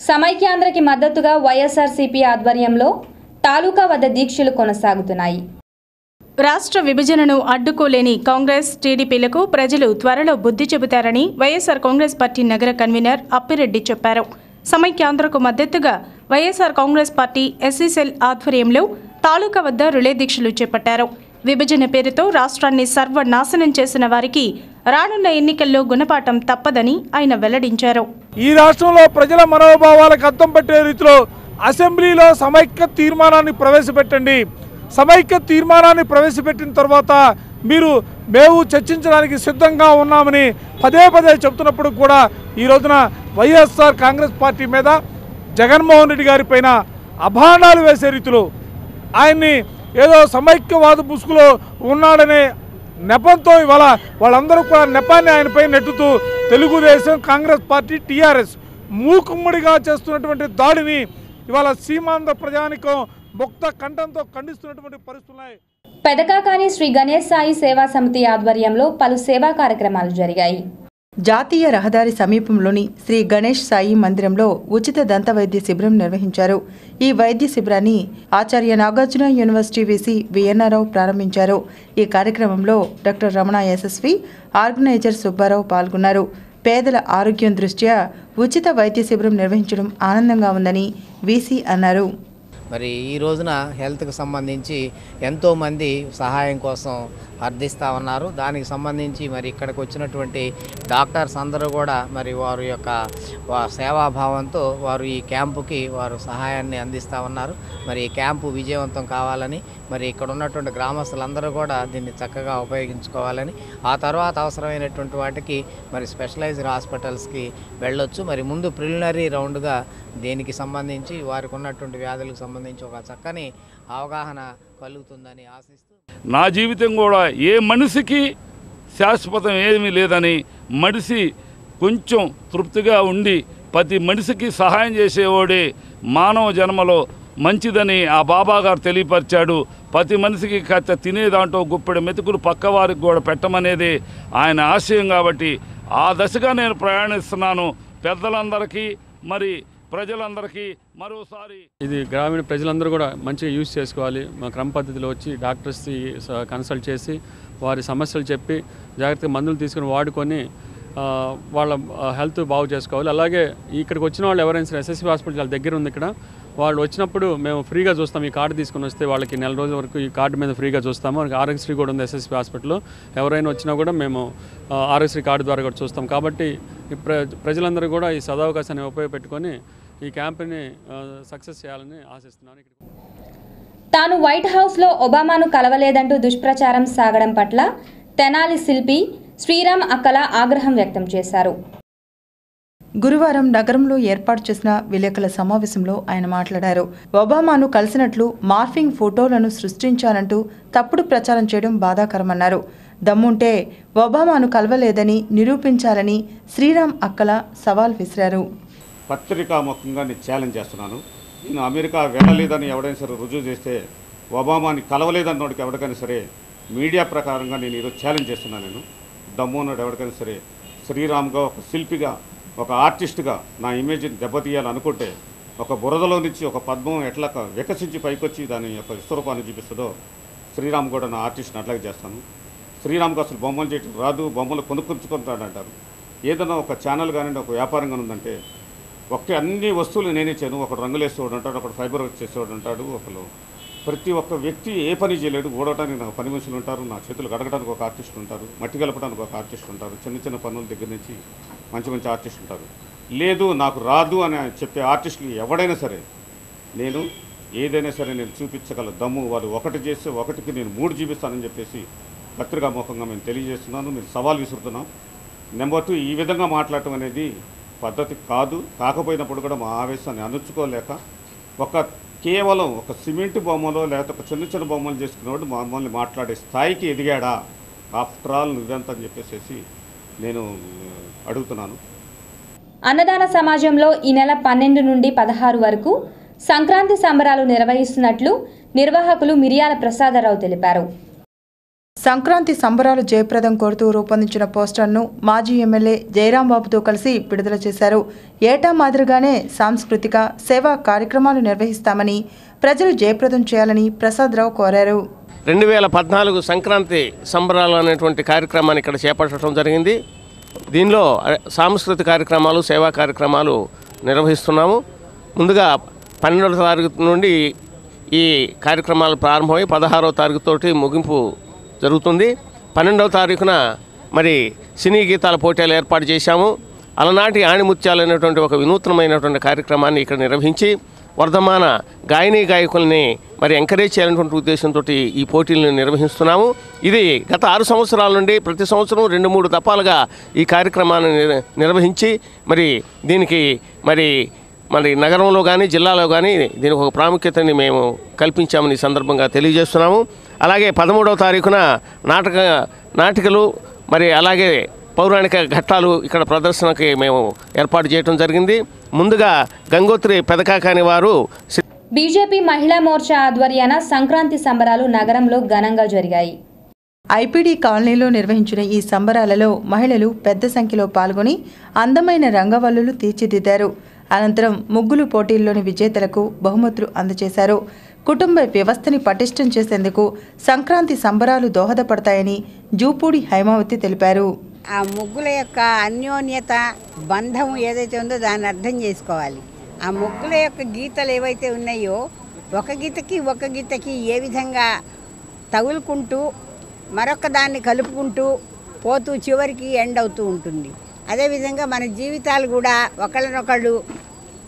సమైక్యాంధ్రకి మద్దతుగా వైఎస్ఆర్సీపీ ఆధ్వర్యంలో తాలూకా వద్ద దీక్షలు కొనసాగుతున్నాయి. రాష్ట్ర విభజనను అడ్డుకోలేని కాంగ్రెస్ టీడీపీలకు ప్రజలు త్వరలో బుద్ధి చెబుతారని వైఎస్ఆర్ కాంగ్రెస్ పార్టీ నగర కన్వీనర్ అప్పిరెడ్డి చెప్పారు. సమైక్యాంధ్రకు మద్దతుగా వైఎస్ఆర్ కాంగ్రెస్ పార్టీ ఎస్సీసెల్ ఆధ్వర్యంలో తాలూకా వద్ద రిలే దీక్షలు చేపట్టారు. విభజన పేరుతో రాష్ట్రాన్ని సర్వనాశనం చేసిన వారికి రానున్న ఎన్నికల్లో గుణపాఠం తప్పదని ఆయన వెల్లడించారు. ఈ రాష్ట్రంలో ప్రజల మనోభావాలకు అద్దం పెట్టే రీతిలో అసెంబ్లీలో సమైక్య తీర్మానాన్ని ప్రవేశపెట్టండి. సమైక్య తీర్మానాన్ని ప్రవేశపెట్టిన తర్వాత మేము చర్చించడానికి సిద్ధంగా ఉన్నామని పదే చెప్తున్నప్పుడు కూడా ఈ రోజున వైఎస్ఆర్ కాంగ్రెస్ పార్టీ మీద జగన్మోహన్ రెడ్డి గారి పైన అభాండాలు వేసే రీతిలో ఆయన్ని ఏదో సమైక్యవాద ముసుగులో ఉన్నాడనే నెపంతో ఇవాళ వాళ్ళందరూ కూడా నెపాన్ని ఆయనపై నెట్టుతూ తెలుగుదేశం, కాంగ్రెస్ పార్టీ, టీఆర్ఎస్ మూకుమ్మడిగా చేస్తున్నటువంటి దాడిని ఇవాళ సీమాంధ్ర ప్రజానికం ముక్త కంఠంతో ఖండిస్తున్నటువంటి పరిస్థితులున్నాయి. పెదకాకాని శ్రీ గణేష్ సాయి సేవా సమితి ఆధ్వర్యంలో పలు సేవా కార్యక్రమాలు జరిగాయి. జాతీయ రహదారి సమీపంలోని శ్రీ గణేష్ సాయి మందిరంలో ఉచిత దంత వైద్య శిబిరం నిర్వహించారు. ఈ వైద్య శిబిరాన్ని ఆచార్య నాగార్జున యూనివర్సిటీ వీసీ విఎన్ఆర్రావు ప్రారంభించారు. ఈ కార్యక్రమంలో డాక్టర్ రమణ యశస్వి, ఆర్గనైజర్ సుబ్బారావు పాల్గొన్నారు. పేదల ఆరోగ్యం దృష్ట్యా ఉచిత వైద్య శిబిరం నిర్వహించడం ఆనందంగా ఉందని వీసీ అన్నారు. మరి ఈ రోజున హెల్త్కి సంబంధించి ఎంతోమంది సహాయం కోసం అర్థిస్తూ ఉన్నారు. దానికి సంబంధించి మరి ఇక్కడికి వచ్చినటువంటి డాక్టర్స్ అందరూ కూడా మరి వారి యొక్క సేవాభావంతో వారు ఈ క్యాంపుకి వారు సహాయాన్ని అందిస్తూ ఉన్నారు. మరి ఈ క్యాంపు విజయవంతం కావాలని మరి ఇక్కడ ఉన్నటువంటి గ్రామస్తులందరూ కూడా దీన్ని చక్కగా ఉపయోగించుకోవాలని, ఆ తర్వాత అవసరమైనటువంటి వాటికి మరి స్పెషలైజ్డ్ హాస్పిటల్స్కి వెళ్ళొచ్చు. మరి ముందు ప్రిలిమినరీ రౌండ్గా దీనికి సంబంధించి వారికి ఉన్నటువంటి వ్యాధులకు సంబంధించి ఒక చక్కని అవగాహన కలుగుతుందని ఆశిస్తూ, నా జీవితం కూడా ఏ మనిషికి శాశ్వతం ఏమీ లేదని, మనిషి కొంచెం తృప్తిగా ఉండి ప్రతి మనిషికి సహాయం చేసేవాడే మానవ జన్మలో మంచిదని ఆ బాబా గారు తెలియపరిచాడు. ప్రతి మనిషికి కత్త తినేదాంట్లో గుప్పెడు మెతుకులు పక్కవారికి కూడా పెట్టమనేది ఆయన ఆశయం. కాబట్టి ఆ దశగా నేను ప్రయాణిస్తున్నాను. పెద్దలందరికీ మరి ప్రజలందరికీ మరోసారి ఇది గ్రామీణ ప్రజలందరూ కూడా మంచిగా యూజ్ చేసుకోవాలి. మా క్రమ పద్ధతిలో వచ్చి డాక్టర్స్ని కన్సల్ట్ చేసి వారి సమస్యలు చెప్పి జాగ్రత్తగా మందులు తీసుకుని వాడుకొని వాళ్ళ హెల్త్ బాగు చేసుకోవాలి. అలాగే ఇక్కడికి వచ్చిన వాళ్ళు ఎవరైనా సరే ఎస్ఎస్సీ హాస్పిటల్ చాలా దగ్గర ఉంది. ఇక్కడ వాళ్ళు వచ్చినప్పుడు మేము ఫ్రీగా చూస్తాం. ఈ కార్డు తీసుకుని వస్తే వాళ్ళకి నెల రోజుల వరకు ఈ కార్డు మీద ఫ్రీగా చూస్తాము. మనకి ఆరోగ్యశ్రీ కూడా ఉంది ఎస్ఎస్సీ హాస్పిటల్లో. ఎవరైనా వచ్చినా కూడా మేము ఆరోగ్యశ్రీ కార్డు ద్వారా కూడా చూస్తాం. కాబట్టి ప్రజలందరూ కూడా ఈ సదవకాశాన్ని ఉపయోగపెట్టుకొని ఈ క్యాంపెయిన్ని సక్సెస్ చేయాలని ఆశిస్తున్నాను. తాను వైట్ హౌస్లో ఒబామాను కలవలేదంటూ దుష్ప్రచారం సాగడం పట్ల తెనాలి శిల్పి శ్రీరామ్ అక్కల ఆగ్రహం వ్యక్తం చేశారు. గురువారం నగరంలో ఏర్పాటు చేసిన విలేకరుల సమావేశంలో ఆయన మాట్లాడారు. ఒబామాను కలిసినట్లు మార్ఫింగ్ ఫోటోలను సృష్టించాలంటూ తప్పుడు ప్రచారం చేయడం బాధాకరమన్నారు. దమ్ముంటే ఒబామాను కలవలేదని నిరూపించాలని శ్రీరామ్ అక్కల సవాల్ విసిరారు. పత్రికాముఖంగా నేను ఛాలెంజ్ చేస్తున్నాను. నేను అమెరికా వెళ్ళలేదని ఎవడైనా సరే రుజువు చేస్తే, ఒబామాని కలవలేదన్నోడికి ఎవరికైనా సరే మీడియా ప్రకారంగా నేను ఈరోజు ఛాలెంజ్ చేస్తున్నాను. నేను దమ్మున్నాడు ఎవరికైనా సరే శ్రీరామ్గా, ఒక శిల్పిగా, ఒక ఆర్టిస్ట్గా నా ఇమేజ్ని దెబ్బతీయాలనుకుంటే, ఒక బురదలో నుంచి ఒక పద్మం ఎట్లా వికసించి పైకొచ్చి దాని యొక్క విశ్వరూపాన్ని చూపిస్తుందో శ్రీరామ్ కూడా నా ఆర్టిస్ట్ని అట్లాగే చేస్తాను. శ్రీరామ్కి అసలు బొమ్మలు చేయడం రాదు, బొమ్మలు కొనుక్కుంటాడంటారు. ఏదైనా ఒక ఛానల్ కానీ ఒక వ్యాపారం కానీ ఉందంటే అన్ని వస్తువులు నేనే చేయను. ఒకడు రంగులు వేసేవాడు ఉంటాడు, ఒకడు ఫైబర్ వర్క్ చేసేవాడు ఉంటాడు. ప్రతి ఒక్క వ్యక్తి ఏ పని చేయలేడు. ఊడటానికి నాకు పని మనుషులు ఉంటారు, నా చేతులు గడగడానికి ఒక ఆర్టిస్ట్ ఉంటారు, మట్టి కలపడానికి ఒక ఆర్టిస్ట్ ఉంటారు, చిన్న పనుల దగ్గర నుంచి మంచి ఆర్టిస్ట్ ఉంటారు. లేదు నాకు రాదు అని చెప్పే ఆర్టిస్టులు ఎవడైనా సరే నేను ఏదైనా సరే నేను చూపించగల దమ్ము వాళ్ళు ఒకటి చేస్తే ఒకటికి నేను 3 చూపిస్తానని చెప్పేసి పత్రికాముఖంగా మేము తెలియజేస్తున్నాను. నేను సవాల్ విసురుతున్నాం. నెంబర్ 2, ఈ విధంగా మాట్లాడటం అనేది పద్ధతి కాదు. కాకపోయినప్పుడు కూడా మా ఆవేశాన్ని అణుచుకోలేక కేవలం ఒక సిమెంట్ బొమ్మలో లేకపోతే ఒక చిన్న బొమ్మలు చేసుకునేవాడు మమ్మల్ని మాట్లాడే స్థాయికి ఎదిగాడా? ఆఫ్టర్ ఆల్ నువ్వెంత అని చెప్పేసి నేను అడుగుతున్నాను. అన్నదాన సమాజంలో ఈ నెల 12 నుండి 16 వరకు సంక్రాంతి సంబరాలు నిర్వహిస్తున్నట్లు నిర్వాహకులు మిరియాల ప్రసాదరావు తెలిపారు. సంక్రాంతి సంబరాలు జయప్రదం కోరుతూ రూపొందించిన పోస్టర్ను మాజీ ఎమ్మెల్యే జయరాంబాబుతో కలిసి విడుదల చేశారు. ఏటా మాదిరిగానే సాంస్కృతిక సేవా కార్యక్రమాలు నిర్వహిస్తామని, ప్రజలు జయప్రదం చేయాలని ప్రసాదరావు కోరారు. 2014 సంక్రాంతి సంబరాలు అనేటువంటి కార్యక్రమాన్ని ఇక్కడ చేపట్టడం జరిగింది. దీనిలో సాంస్కృతిక కార్యక్రమాలు, సేవా కార్యక్రమాలు నిర్వహిస్తున్నాము. ముందుగా 12వ తారీఖు నుండి ఈ కార్యక్రమాలు ప్రారంభమై 16వ తారీఖుతోటి ముగింపు జరుగుతుంది. 12వ తారీఖున మరి సినీ గీతాల పోటీలు ఏర్పాటు చేశాము. అలనాటి ఆణిముత్యాలు అనేటువంటి ఒక వినూత్నమైనటువంటి కార్యక్రమాన్ని ఇక్కడ నిర్వహించి వర్ధమాన గాయనీ గాయకుల్ని మరి ఎంకరేజ్ చేయాలనేటువంటి ఉద్దేశంతో ఈ పోటీలను నిర్వహిస్తున్నాము. ఇది గత 6 సంవత్సరాల నుండి ప్రతి సంవత్సరం 2-3 దఫాలుగా ఈ కార్యక్రమాన్ని నిర్వహించి మరి దీనికి మరి నగరంలో కానీ జిల్లాలో కానీ దీనికి ఒక ప్రాముఖ్యతని మేము కల్పించామని ఈ సందర్భంగా తెలియజేస్తున్నాము. అలాగే 13వ తారీఖున నాటికలు మరి అలాగే పౌరాణిక ఘట్టాలు ఇక్కడ ప్రదర్శనకి మేము ఏర్పాటు చేయడం జరిగింది. ముందుగా గంగోత్రి పెదకాకాని వారు బీజేపీ మహిళా మోర్చా ఆధ్వర్యాన సంక్రాంతి సంబరాలు నగరంలో ఘనంగా జరిగాయి. ఐపీడీ కాలనీలో నిర్వహించిన ఈ సంబరాలలో మహిళలు పెద్ద సంఖ్యలో పాల్గొని అందమైన రంగవల్లులు తీర్చిదిద్దారు. అనంతరం ముగ్గులు పోటీల్లోని విజేతలకు బహుమతులు అందజేశారు. కుటుంబ వ్యవస్థని పటిష్టం చేసేందుకు సంక్రాంతి సంబరాలు దోహదపడతాయని జూపూడి హైమావతి తెలిపారు. ఆ ముగ్గుల యొక్క అన్యోన్యత బంధం ఏదైతే ఉందో దాన్ని అర్థం చేసుకోవాలి. ఆ ముగ్గుల యొక్క గీతలు ఏవైతే ఉన్నాయో ఒక గీతకి ఏ విధంగా తగులుకుంటూ మరొక దాన్ని కలుపుకుంటూ పోతూ చివరికి ఎండ్ అవుతూ ఉంటుంది. అదేవిధంగా మన జీవితాలు కూడా ఒకళ్ళనొకళ్ళు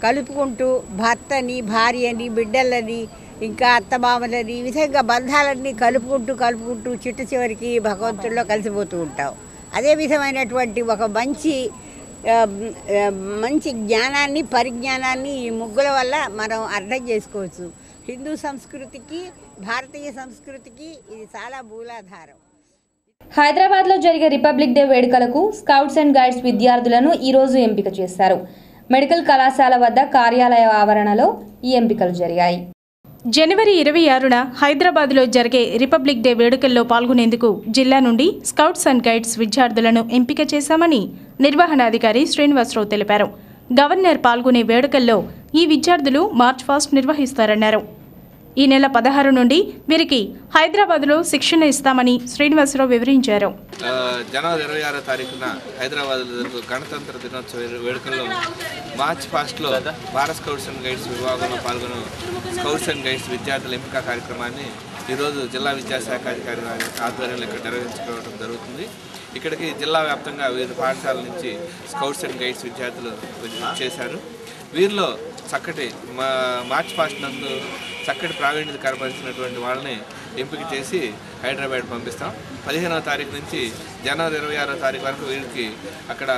కలుపుకుంటూ భర్తని, భార్యని, బిడ్డలని, ఇంకా అత్తమామలని ఈ విధంగా బంధాలన్నీ కలుపుకుంటూ చిట్ట చివరికి భగవంతుల్లో కలిసిపోతూ ఉంటాం. అదే విధమైనటువంటి ఒక మంచి జ్ఞానాన్ని, పరిజ్ఞానాన్ని ఈ ముగ్గుల వల్ల మనం అర్థం చేసుకోవచ్చు. హిందూ సంస్కృతికి, భారతీయ సంస్కృతికి ఇది చాలా మూలాధారం. హైదరాబాద్లో జరిగే రిపబ్లిక్ డే వేడుకలకు స్కౌట్స్ అండ్ గైడ్స్ విద్యార్థులను ఈరోజు ఎంపిక చేశారు. మెడికల్ కళాశాల వద్ద కార్యాలయ ఆవరణలో ఈ ఎంపికలు జరిగాయి. జనవరి 26న హైదరాబాద్లో జరిగే రిపబ్లిక్ డే వేడుకల్లో పాల్గొనేందుకు జిల్లా నుండి స్కౌట్స్ అండ్ గైడ్స్ విద్యార్థులను ఎంపిక చేశామని నిర్వహణాధికారి శ్రీనివాసరావు తెలిపారు. గవర్నర్ పాల్గొనే వేడుకల్లో ఈ విద్యార్థులు మార్చ్ ఫాస్ట్ నిర్వహిస్తారన్నారు. ఈ నెల 16 నుండి వీరికి హైదరాబాద్లో శిక్షణ ఇస్తామని శ్రీనివాసరావు వివరించారు. జనవరి 26వ తారీఖున హైదరాబాద్లో జరుగు గణతంత్ర దినోత్సవ వేడుకల్లో మార్చ్ ఫాస్ట్లో భారత్ స్కౌట్స్ అండ్ గైడ్స్ విభాగంలో పాల్గొన్న స్కౌట్స్ అండ్ గైడ్స్ విద్యార్థుల ఎంపిక కార్యక్రమాన్ని ఈరోజు జిల్లా విద్యాశాఖ అధికారి ఆధ్వర్యంలో ఇక్కడ నిర్వహించుకోవడం జరుగుతుంది. ఇక్కడికి జిల్లా వ్యాప్తంగా వివిధ పాఠశాలల నుంచి స్కౌట్స్ అండ్ గైడ్స్ విద్యార్థులు చేశారు. వీరిలో చక్కటి మార్చ్ ఫాస్ట్ నందు చక్కటి ప్రావీణ్యత కనపరిచినటువంటి వాళ్ళని ఎంపిక చేసి హైదరాబాద్ పంపిస్తాం. 15వ తారీఖు నుంచి జనవరి 26వ తారీఖు వరకు వీరికి అక్కడ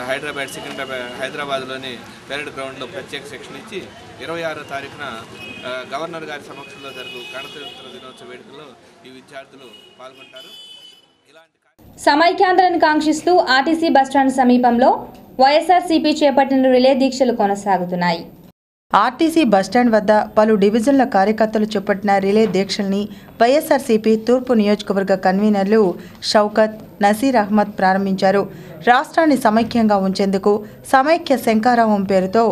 హైదరాబాద్లోని పెరేడ్ గ్రౌండ్లో ప్రత్యేక శిక్షణ ఇచ్చి 26వ తారీఖున గవర్నర్ గారి సమక్షంలో జరుగు గణతంత్ర దినోత్సవ వేడుకల్లో ఈ విద్యార్థులు పాల్గొంటారు. సమైక్యాంధ్రాన్ని కాంక్షిస్తూ ఆర్టీసీ బస్టాండ్ సమీపంలో వైఎస్ఆర్సీపీ చేపట్టిన రిలే దీక్షలు కొనసాగుతున్నాయి. ఆర్టీసీ బస్టాండ్ వద్ద పలు డివిజన్ల కార్యకర్తలు చేపట్టిన రిలే దీక్షల్ని వైఎస్ఆర్సీపీ తూర్పు నియోజకవర్గ కన్వీనర్లు షౌకత్, నసీర్ అహ్మద్ ప్రారంభించారు. రాష్ట్రాన్ని సమైక్యంగా ఉంచేందుకు సమైక్య శంఖారావం పేరుతో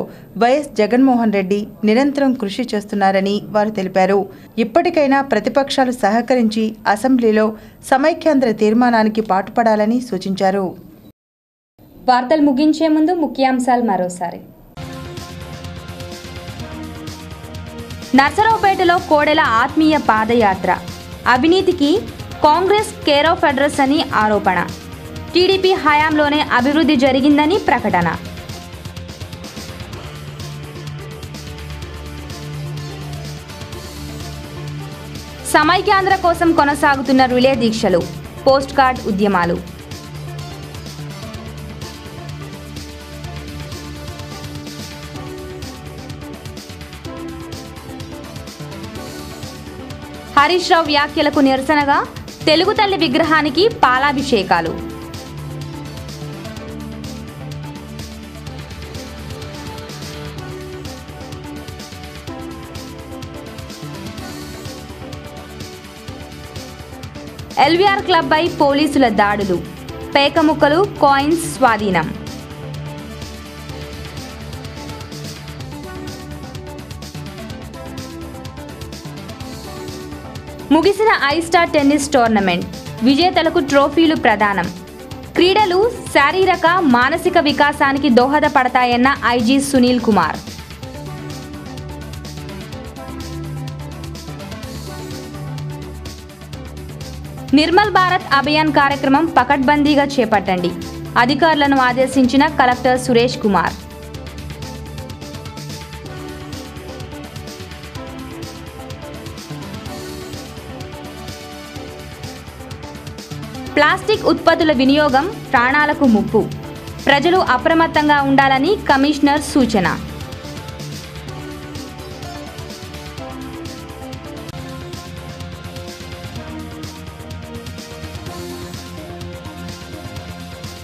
వైఎస్ జగన్మోహన్ రెడ్డి నిరంతరం కృషి చేస్తున్నారని వారు తెలిపారు. ఇప్పటికైనా ప్రతిపక్షాలు సహకరించి అసెంబ్లీలో సమైక్యాంధ్ర తీర్మానానికి పాటుపడాలని సూచించారు. వార్తలు ముగించే ముందు ముఖ్యాంశాలు మరోసారి. నర్సరావుపేటలో కోడెల ఆత్మీయ పాదయాత్ర, అవినీతికి కాంగ్రెస్ కేర్ ఆఫ్ అడ్రస్ అని ఆరోపణ. టీడీపీ హయాంలోనే అభివృద్ధి జరిగిందని ప్రకటన. సమైక్యాంధ్ర కోసం కొనసాగుతున్న రిలే దీక్షలు, పోస్ట్ కార్డ్ ఉద్యమాలు. హరీష్ రావు వ్యాఖ్యలకు నిరసనగా తెలుగు తల్లి విగ్రహానికి పాలాభిషేకాలు. ఎల్వీఆర్ క్లబ్పై పోలీసుల దాడులు, పేకముక్కలు, కాయిన్స్ స్వాధీనం. ముగిసిన ఐస్టార్ టెన్నిస్ టోర్నమెంట్, విజేతలకు ట్రోఫీలు ప్రదానం. క్రీడలు శారీరక, మానసిక వికాసానికి దోహదపడతాయన్న ఐజీ సునీల్ కుమార్. నిర్మల్ భారత్ అభియాన్ కార్యక్రమం పకడ్బందీగా చేపట్టండి, అధికారులను ఆదేశించిన కలెక్టర్ సురేష్ కుమార్. ప్లాస్టిక్ ఉత్పత్తుల వినియోగం ప్రాణాలకు ముప్పు, ప్రజలు అప్రమత్తంగా ఉండాలని కమిషనర్ సూచన.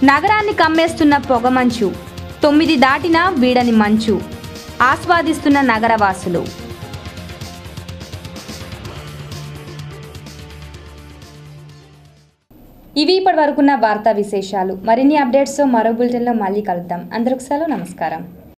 నగరాన్ని కమ్మేస్తున్న పొగమంచు, 9 దాటినా వీడని మంచు, ఆస్వాదిస్తున్న నగరవాసులు. ఇవి ఇప్పటి వరకున్న వార్తా విశేషాలు. మరిన్ని అప్డేట్స్తో మరో బులెటిన్లో మళ్ళీ కలుద్దాం. అందరికీ సెలవు, నమస్కారం.